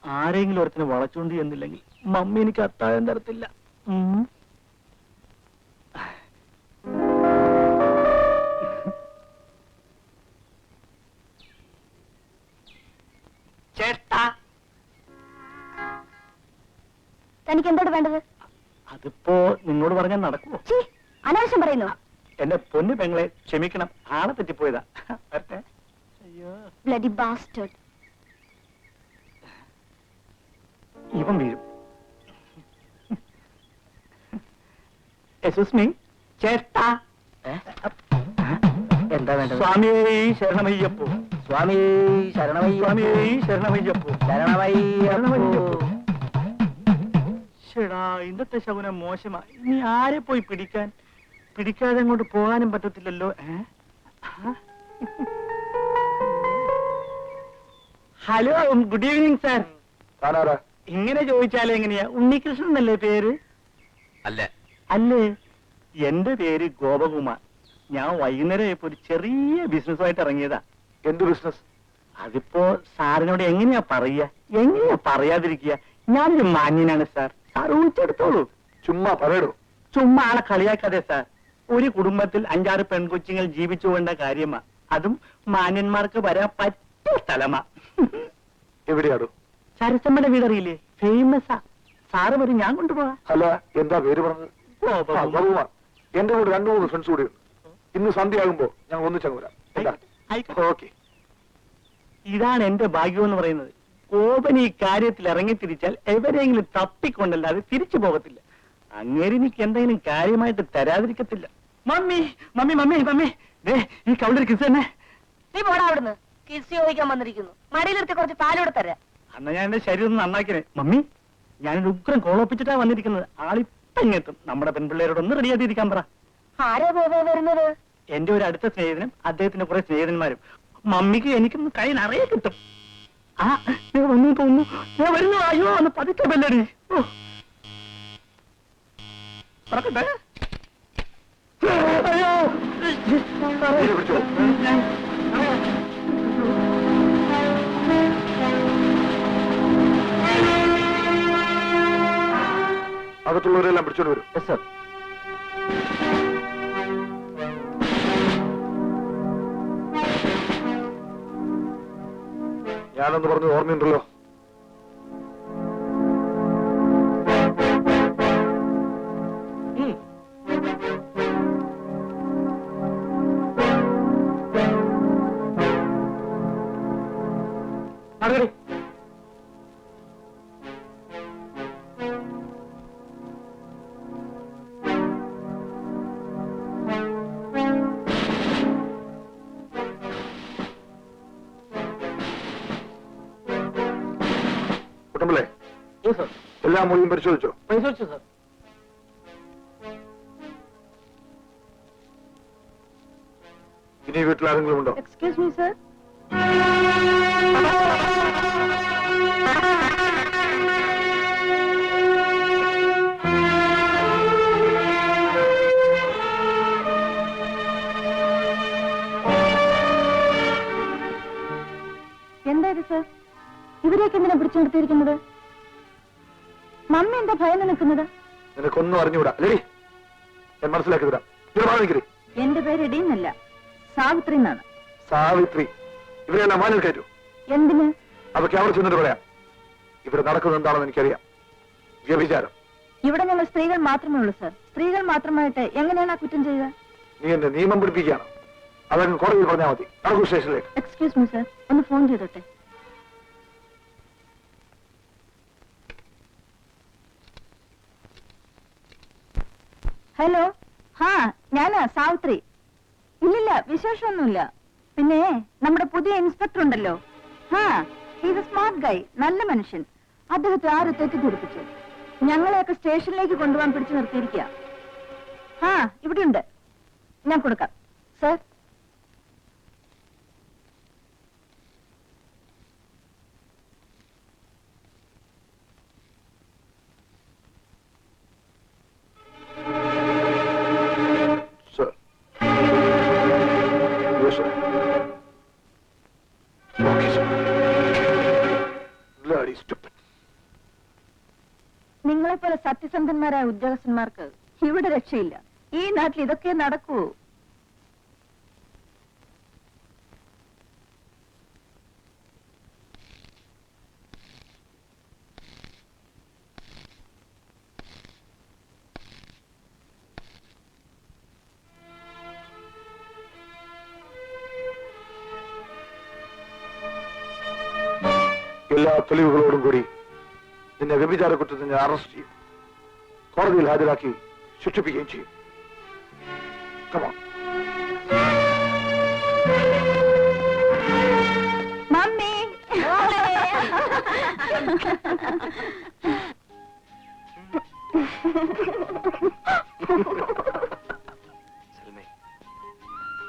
ആരെങ്കിലും ഒരുത്തിനെ വളച്ചോണ്ട് എന്നില്ലെങ്കിൽ മമ്മി എനിക്ക് അത്താഴം തരത്തില്ല. ചേട്ടാ, തനിക്ക് എന്തോട് വേണ്ടത്? അതിപ്പോ നിന്നോട് പറഞ്ഞാൽ നടക്കുമോ? അനാവശ്യം പറയുന്നു. എന്റെ പൊന്നു പെങ്ങളെ ക്ഷമിക്കണം, ആളെ തെറ്റിപ്പോയതാ. Bloody bastard. ഇവൻ വീഴും. എക്സ്ക്യൂസ് മീ ചേട്ടാ. എന്താ വേണ്ടത്? സ്വാമിയേ ശരണമയ്യപ്പോ. സ്വാമി ശരണമയ്യ. സ്വാമിയേ ശരണമയ്യപ്പോ. ശരണമയ്യപ്പോ. ചേടാ, ഇന്നത്തെ ശകുനം മോശമാ. ഇനി ആരെ പോയി പിടിക്കാതെ അങ്ങോട്ട് പോകാനും പറ്റത്തില്ലല്ലോ. Hello, good evening sir. ഇങ്ങനെ ചോദിച്ചാലേ എങ്ങനെയാ? ഉണ്ണികൃഷ്ണൻ എന്നല്ലേ പേര്? അല്ലേ? എന്റെ പേര് ഗോപകുമാർ. ഞാൻ വൈകുന്നേരം ഇപ്പൊ ഒരു ചെറിയ ബിസിനസ്സുമായിട്ട് ഇറങ്ങിയതാ. എന്ത് ബിസിനസ്? അതിപ്പോ സാറിനോട് എങ്ങനെയാ പറയാതിരിക്കുക? ഞാനൊരു മാന്യനാണ് സാർ. സാർ ഊഹിച്ചെടുത്തോളൂ. ചുമ്മാ പറയടോ. ചുമ്മാ ആളെ കളിയാക്കാതെ സാർ. ഒരു കുടുംബത്തിൽ 5-6 പെൺകൊച്ചുങ്ങൾ ജീവിച്ചു വേണ്ട കാര്യമാ. അതും മാന്യന്മാർക്ക് വരാൻ പറ്റിയ സ്ഥലമാ. എവിടെയാടോ? സരസമ്മയുടെ വീടറിയില്ലേ? ഫേമസാ. സാറ് വരും, ഞാൻ കൊണ്ടുപോകാം. അല്ല, എന്താ പേര് പറഞ്ഞത്? ഗോപകുമാർ. എന്റെ കൂടെ 2-3 ഫ്രണ്ട്സ് കൂടി ഉണ്ട്. ഇന്ന് സന്ധ്യയാകുമ്പോ ഞങ്ങൾ ഒന്നിച്ചങ്ങ് വരാം. ഓക്കെ. ഇതാണ് എന്റെ ഭാഗ്യം എന്ന് പറയുന്നത്. കോപൻ ഈ കാര്യത്തിൽ ഇറങ്ങി തിരിച്ചാൽ എവരെങ്കിലും തപ്പിക്കൊണ്ടല്ലാതെ തിരിച്ചു പോകത്തില്ല. അങ്ങേരി എനിക്ക് എന്തെങ്കിലും കാര്യമായിട്ട് തരാതിരിക്കത്തില്ല. മമ്മി മമ്മി മമ്മി മമ്മി, ഈ കൗണ്ടർ കിസ് തന്നെ. നീ പോടാ അവിടുന്ന്. കിസ് ചോദിക്കാൻ വന്നിരിക്കുന്നു. മടിയിലെടുത്ത് കുറച്ച് പാലോടെ തരാം. അന്ന് ഞാൻ എന്റെ ശരീരം നന്നാക്കിനെ. മമ്മി, ഞാനൊരു ഉഗ്രം കോളൊപ്പിച്ചിട്ടാ വന്നിരിക്കുന്നത്. ആളിപ്പ ഇങ്ങെത്തും. നമ്മുടെ പെൺപിള്ളേരോടൊന്ന് റെഡിയാതിരിക്കാൻ പറ. ആരാ വരുന്നത്? എന്റെ ഒരു അടുത്ത സ്നേഹിതനും അദ്ദേഹത്തിന്റെ കുറെ സ്നേഹിതന്മാരും. മമ്മിക്ക് എനിക്കൊന്ന് കൈ നിറയെ കിട്ടും. ആ, വന്നു തോന്നുന്നു. ഞാൻ വരുന്നു. അയ്യോ, ഒന്ന് പതുക്കെ ബെല്ലടി. പറക്കട്ടെ. അയ്യോ, അകത്തുള്ളവരെല്ലാം പിടിച്ചോണ്ട് വരും. സർ. ഞാനൊന്ന് പറഞ്ഞത് ഓർമ്മയുണ്ടല്ലോ. നടക്കടി. കുട്ടമ്പളേ, സർ. എല്ലാ മൊഴിയും പരിശോധിച്ചോ? പരിശോധിച്ചു സർ. ഇനി വീട്ടിൽ ആരെങ്കിലും ഉണ്ടോ? Excuse me sir. എന്തായത് സർ? ഇവരെയൊക്കെ എന്തിനാ പിടിച്ചുകൊടുത്തിരിക്കുന്നത്? മമ്മി എന്താ ഭയന്ന് നിൽക്കുന്നത്? നിനക്കൊന്നും അറിഞ്ഞുകൂടാ. ലേഡി, ഞാൻ മനസ്സിലാക്കി തരാം. എന്റെ പേര് ഇടിയെന്നല്ല, സാവിത്രി എന്നാണ്. സാവിത്രി. ഇവരെല്ലാം മാനിൽ കയറ്റു. എന്തിന്? അതൊക്കെ അവിടെ ചെന്നിട്ട് പറയാം. ഇവിടെ നടക്കുന്നത് എന്താണെന്ന് എനിക്കറിയാം. വ്യഭിചാരം. ഇവിടെ ഞങ്ങൾ സ്ത്രീകൾ മാത്രമേ ഉള്ളൂ സർ. സ്ത്രീകൾ മാത്രമായിട്ട് എങ്ങനെയാണ് ആ കുറ്റം ചെയ്യുക? നീ എന്നെ നിയമം പിടിപ്പിക്കുകയാണ്. അതങ്ങ് കോടതിയിൽ പറഞ്ഞാൽ മതി. നടക്കൂ സ്റ്റേഷനിലേക്ക്. എക്സ്ക്യൂസ് മീ സർ, ഒന്ന് ഫോൺ ചെയ്തോട്ടെ. ഹലോ. ഞാനാ സാവിത്രി. ഇല്ലില്ല, വിശേഷമൊന്നുമില്ല. പിന്നെ നമ്മുടെ പുതിയ ഇൻസ്പെക്ടർ ഉണ്ടല്ലോ, ഈസ് എ സ്മാർട്ട് ഗൈ, നല്ല മനുഷ്യൻ. അദ്ദേഹത്തെ ആരും തെറ്റിദ്ധരിപ്പിച്ചു. ഞങ്ങളെയൊക്കെ സ്റ്റേഷനിലേക്ക് കൊണ്ടുപോകാൻ പിടിച്ചു നിർത്തിയിരിക്കുക. ഇവിടെയുണ്ട്, ഞാൻ കൊടുക്കാം സർ. Bloody stupid. നിങ്ങളെപ്പോലെ സത്യസന്ധന്മാരായ ഉദ്യോഗസ്ഥന്മാർക്ക് ഇവിടെ രക്ഷയില്ല. ഈ നാട്ടിൽ ഇതൊക്കെ നടക്കൂ. എല്ലാ തെളിവുകളോടും കൂടി നിന്നെ വ്യഭിചാര കുറ്റത്തിന് ഞാൻ അറസ്റ്റ് ചെയ്യും, കോടതിയിൽ ഹാജരാക്കി ശിക്ഷിപ്പിക്കുകയും ചെയ്യും. Come on. മമ്മി സൽമേ,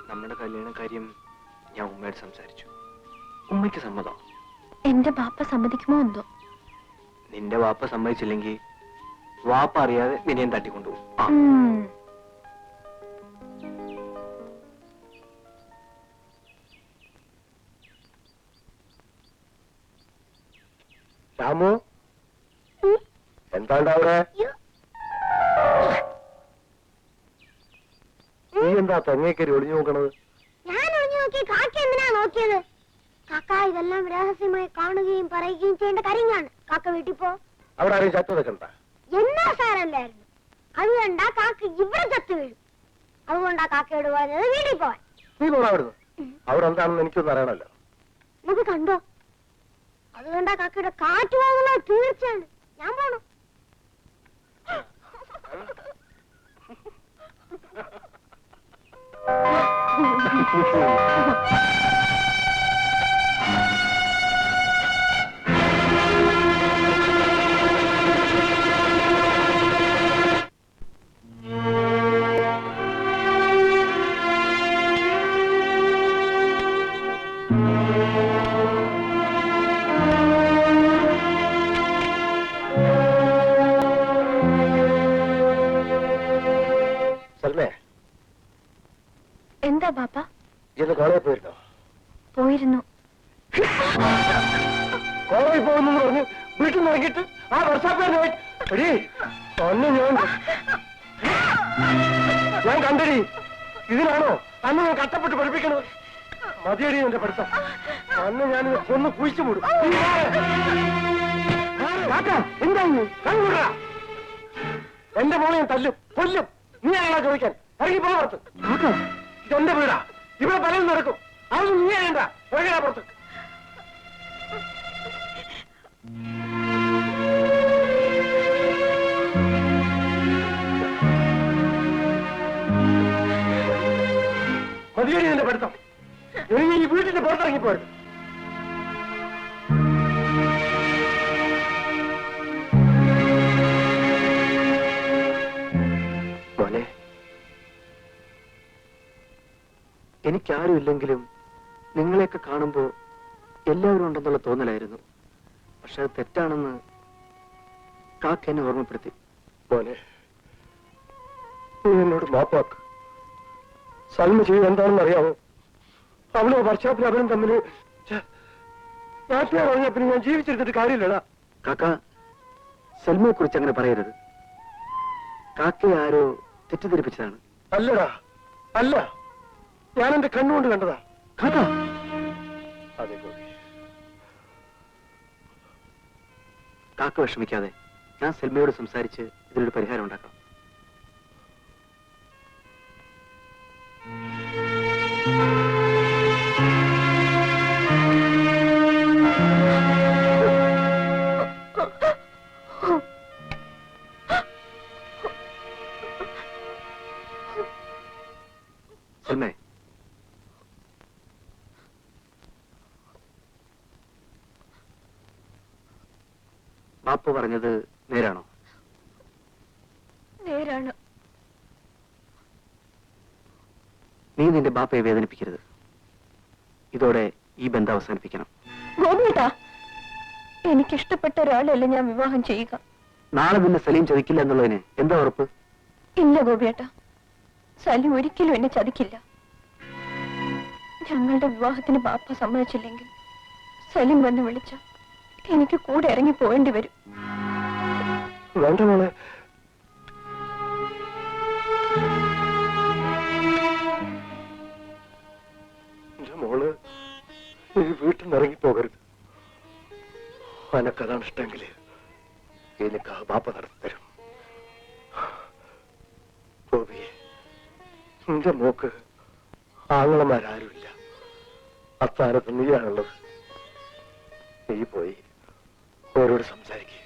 നമ്മുടെ കല്യാണ കാര്യം ഞാൻ ഉമ്മയോട് സംസാരിച്ചു. ഉമ്മയ്ക്ക് സമ്മതം. എന്റെ ബാപ്പ സമ്മതിക്കുമോ എന്തോ? നിന്റെ വാപ്പ സമ്മതിച്ചില്ലെങ്കിൽ വാപ്പ അറിയാതെ നിന്നെയും തട്ടിക്കൊണ്ടുപോകും. ആ, രാമു, എന്താണ്ട് അവിടെ? നീ എന്താ തെങ്ങേക്കരി ഒളിഞ്ഞു നോക്കണത്? ഞാൻ ഒളിഞ്ഞു നോക്കി. കാക്ക എന്തിനാ നോക്കിയത്? കാക്ക ഇതെല്ലാം രഹസ്യമായി കാണുകയും പറയുകയും ചെയ്യേണ്ട കാര്യങ്ങളാണ്. കാക്ക വീട്ടിൽ പോ. അവിടെ ആരെയും ചത്തു നിൽക്കണ്ട. എന്നാ സാരല്ലായിരുന്നു. അതുകൊണ്ടാ കാക്ക ഇവിടെ ചത്തു വീഴും. അതുകൊണ്ടാ കാക്കയോട് പറഞ്ഞത് വീട്ടിൽ പോവാൻ. നീ പോടാ അവിടുന്ന്. അവിടെ എന്താണെന്ന് എനിക്കൊന്നും അറിയണല്ലോ. നമുക്ക് കണ്ടോ? അതുകൊണ്ടാ കാക്കയുടെ കാറ്റ് പോകുന്നത് തീർച്ചയാണ്. ഞാൻ പോണു. സൽമേ, എന്താ ബാപ്പ? ഇന്ന് കോളേജിൽ പോയിരുന്നോ? പോയിരുന്നു. കോളേജിൽ പോകുന്നു പറഞ്ഞ് വീട്ടിൽ നിന്ന് ഇറങ്ങിയിട്ട് ആ വർഷാപ്പേര് ഞാൻ കണ്ടടി. ഇതിനാണോ അന്ന് ഞാൻ കഷ്ടപ്പെട്ട് പഠിപ്പിക്കണത്? മതിയടി എന്റെ പഠിത്തം. അന്ന് ഞാൻ ഒന്ന് കുഴിച്ചു മൂടും. എന്തായിരുന്നു? എന്റെ മോളെ ഞാൻ തല്ലും, കൊല്ലും. നീ ആളാ ചോദിക്കാൻ? ഇറങ്ങി പോ പുറത്ത്. ഇതെന്റെ വീടാ. ഇവിടെ പലരും നടക്കും. അതൊന്നും നീ അറിയണ്ട. ഇറങ്ങാ പുറത്ത്. മതിയടി എന്റെ പഠിത്തം. ഇനി ഈ വീട്ടിന്റെ പുറത്തിറങ്ങിപ്പോയത്. മോനെ, എനിക്കാരും ഇല്ലെങ്കിലും നിങ്ങളെയൊക്കെ കാണുമ്പോ എല്ലാവരും ഉണ്ടെന്നുള്ള തോന്നലായിരുന്നു. പക്ഷെ അത് തെറ്റാണെന്ന് കാക്ക എന്നെ ഓർമ്മപ്പെടുത്തി. മോനെ, നീ എന്നോട് മാപ്പാക്ക്. സൽമ ചെയ്ത് എന്താണെന്ന് അറിയാമോ? അവളോ വർഷാപ്പിൽ അവനും തമ്മിൽ നാട്ടുകാർ പറഞ്ഞ പിന്നെ ഞാൻ ജീവിച്ചിരുന്നിട്ട് കാര്യമില്ലടാ. കാക്ക, സൽമയെ കുറിച്ച് അങ്ങനെ പറയരുത്. കാക്കയെ ആരോ തെറ്റിദ്ധരിപ്പിച്ചതാണ്. അല്ലടാ, അല്ല. ഞാൻ എന്റെ കണ്ണുകൊണ്ട് കണ്ടതാ. കാക്ക, അതെ ഗോപി. കാക്ക വിഷമിക്കാതെ ഞാൻ സൽമയോട് സംസാരിച്ച് ഇതിനൊരു പരിഹാരം ഉണ്ടാക്കാം. സൽമേ, ബാപ്പ പറഞ്ഞത് നേരാണോ? നേരാണ്. നീ നിന്റെ ബാപ്പയെ വേദനിപ്പിക്കരുത്. ഇതോടെ ഈ ബന്ധം അവസാനിപ്പിക്കണം. ഗോപിയേട്ടാ, എനിക്കിഷ്ടപ്പെട്ട ഒരാളല്ല ഞാൻ വിവാഹം ചെയ്യുക. നാളെ നിന്നെ സലീം ചതിക്കില്ല എന്നുള്ളതിന് എന്താ ഉറപ്പ്? ഇല്ല ഗോപിയേട്ടാ, സലീം ഒരിക്കലും എന്നെ ചതിക്കില്ല. ഞങ്ങളുടെ വിവാഹത്തിന് ബാപ്പ സമ്മതിച്ചില്ലെങ്കിൽ സലീം വന്ന് വിളിച്ച എനിക്ക് കൂടെ ഇറങ്ങി പോവേണ്ടി വരും. വേണ്ട മോളെ. എന്റെ മോള് ഈ വീട്ടിൽ നിന്ന് ഇറങ്ങി പോകരുത്. അനക്കതാണ് ഇഷ്ടമെങ്കിൽ എനിക്ക് ആ ബാപ്പ നടത്തി തരും. ഗോപിയെ, എന്റെ മോക്ക് ആങ്ങളമാരാരുമില്ല. അത്താരത്ത് നീയാണുള്ളത്. നീ പോയി ഓരോട് സംസാരിക്കുക.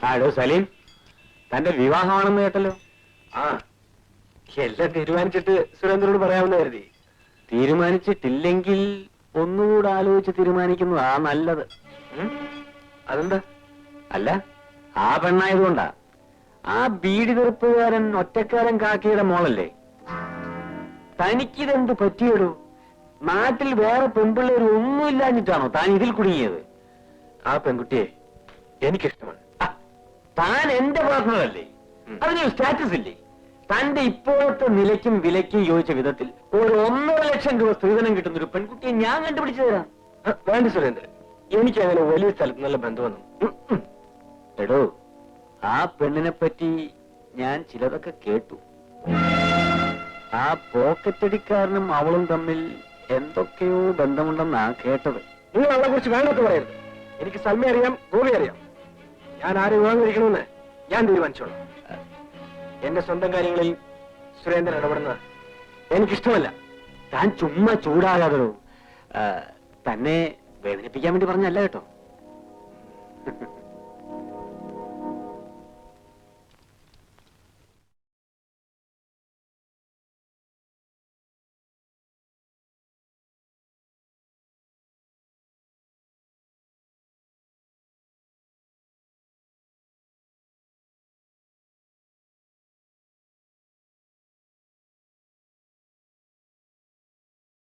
ആടോ സലീം, തന്റെ വിവാഹമാണെന്ന് കേട്ടല്ലോ. ആ, എല്ലാം തീരുമാനിച്ചിട്ട് സുരേന്ദ്രനോട് പറയാമെന്ന് കരുതി. തീരുമാനിച്ചിട്ടില്ലെങ്കിൽ ഒന്നുകൂടെ ആലോചിച്ച് തീരുമാനിക്കുന്നതാ നല്ലത്. അതെന്താ? അല്ല, ആ പെണ്ണായതുകൊണ്ടാ. ആ ബീഡി തെറുപ്പുകാരൻ ഒറ്റക്കാരൻ കാക്കിയുടെ മോളല്ലേ. തനിക്കിതെന്ത് പറ്റിയടോ? നാട്ടിൽ വേറെ പെൺപിള്ളേർ ഒന്നുമില്ലാഞ്ഞിട്ടാണോ താൻ ഇതിൽ കുടുങ്ങിയത്? ആ പെൺകുട്ടിയെ എനിക്കിഷ്ടമാണ്. താൻ എന്റെ പാർട്ണറല്ലേ, അതിന് സ്റ്റാറ്റസ് ഇല്ലേ? തന്റെ ഇപ്പോഴത്തെ നിലയ്ക്കും വിലയ്ക്കും യോജിച്ച വിധത്തിൽ ഒരു 1.5 ലക്ഷം രൂപ സ്ത്രീധനം കിട്ടുന്ന ഒരു പെൺകുട്ടിയെ ഞാൻ കണ്ടുപിടിച്ചു തരാം. വേണ്ട സുരേന്ദ്രൻ, എനിക്ക് അങ്ങനെ വലിയ സ്ഥലത്ത് നല്ല ബന്ധമൊന്നും. എടോ, ആ പെണ്ണിനെ പറ്റി ഞാൻ ചിലതൊക്കെ കേട്ടു. ആ പോക്കറ്റടിക്കാരനും അവളും തമ്മിൽ എന്തൊക്കെയോ ബന്ധമുണ്ടെന്നാ കേട്ടത്. നിങ്ങൾ അവളെ കുറിച്ച് വേണ്ടത് പറയരുത്. എനിക്ക് സൽമ അറിയാം, ഗോപി അറിയാം. ഞാൻ ആരെ വിവാഹം കഴിക്കണമെന്ന് ഞാൻ തീരുമാനിച്ചോളാം. എന്റെ സ്വന്തം കാര്യങ്ങളിൽ സുരേന്ദ്രൻ ഇടപെടുന്നത് എനിക്കിഷ്ടമല്ല. താൻ ചുമ്മാ ചൂടാകാതോ. തന്നെ വേദനിപ്പിക്കാൻ വേണ്ടി പറഞ്ഞല്ല കേട്ടോ.